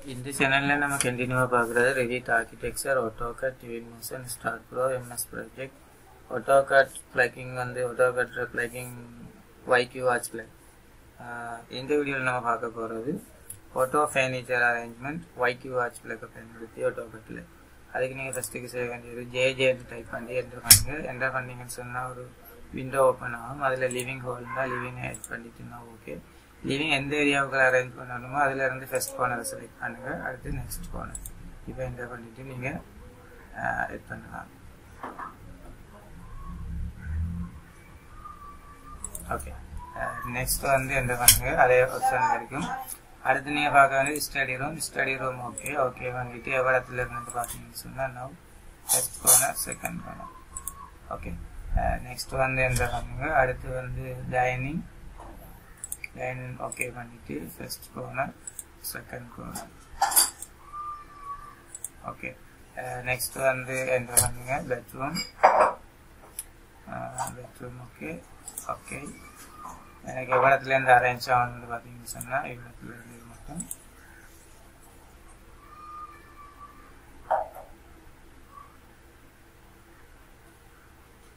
இந்த சேனல்ல நம்ம கண்டினியூவா பார்க்குறது Revit Architecture, AutoCAD, Twinmotion, StartPro, MS Project, AutoCAD plugin வந்து AutoCAD plugin YQ Arch plugin. இந்த வீடியோல நம்ம பார்க்க போறது Auto Furniture Arrangement YQ Arch plugin பயன்படுத்தி AutoCADல. அதுக்கு நீங்க ஃபர்ஸ்ட்க்கு செய்ய வேண்டியது JJ டைப் பண்ணி என்டர் பண்ணுங்க. என்டர் பண்ணீங்கன்னு சொன்னா ஒரு விண்டோ ஓபன் ஆகும். அதுல லிவிங் ஹால்னா லிவிங் ஆட் பண்ணிட்டீங்கன்னா ஓகே. லிவிங் எந்த ஏரியாவுக்கு அரேஞ்ச் பண்ணணுமோ அதுல இருந்து ஃபர்ஸ்ட் கார்னர் செலக்ட் பண்ணுங்க. அடுத்து நெக்ஸ்ட் கார்னர். இப்போ என்டர் பண்ணிட்டு நீங்க ஆட் பண்ணலாம். ஓகே. நெக்ஸ்ட் வந்து என்டர் பண்ணுங்க. அதே ஆப்ஷன் இருக்கும். அடுத்து நீங்க பார்க்க வேண்டியது ஸ்டடி ரூம் ஓகே. ஓகே வந்துட்டு எவ்வளத்துல இருந்து பாத்தீங்கன்னு சொன்னா now first corner second corner. Okay. Next வந்து என்டர் பண்ணுங்க. அடுத்து வந்து டைனிங் ஓகே பண்ணிட்டு first corner second corner. Okay. Next வந்து என்டர் பண்ணுங்க பெட்ரூம் ஓகே. ஓகே. எனக்கு எவ்வளத்துல இருந்து அரேஞ்ச் ஆகணும்னு பாத்தீங்கன்னு சொன்னா இவ்வளத்துல இருந்து மட்டும்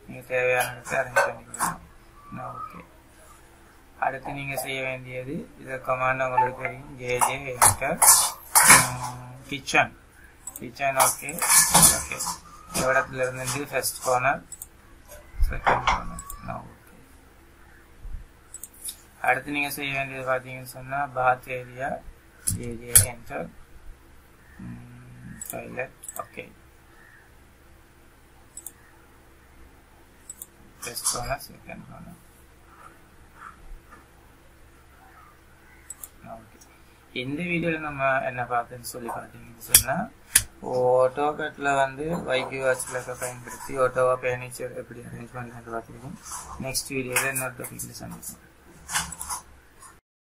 நீங்க தேவையான அரேஞ்ச் பண்ணிக்கலாம். ஓகே. அடுத்து நீங்க செய்ய வேண்டியது இத கமாண்ட் உங்களுக்கு தெரியும். JJ enter kitchen okay. Okay. எவ்வளத்துல இருந்து first corner second corner. Okay. அடுத்து நீங்க செய்ய வேண்டியது பாத்தீங்கன்னு சொன்னா bath area JJ enter toilet okay. First corner second corner. இந்த வீடியோல நம்ம என்ன பார்த்தோம்னு சொல்லி பார்த்தீங்கன்னு சொன்னா AutoCADல வந்து YQ Arch plugin பயன்படுத்தி ஆட்டோவா ஃபர்னிச்சர் எப்படி அரேஞ்ச் பண்ணலாம்னு பார்த்துருக்கோம். நெக்ஸ்ட் வீடியோல இன்னொரு டாபிக்ல சந்திப்போம்.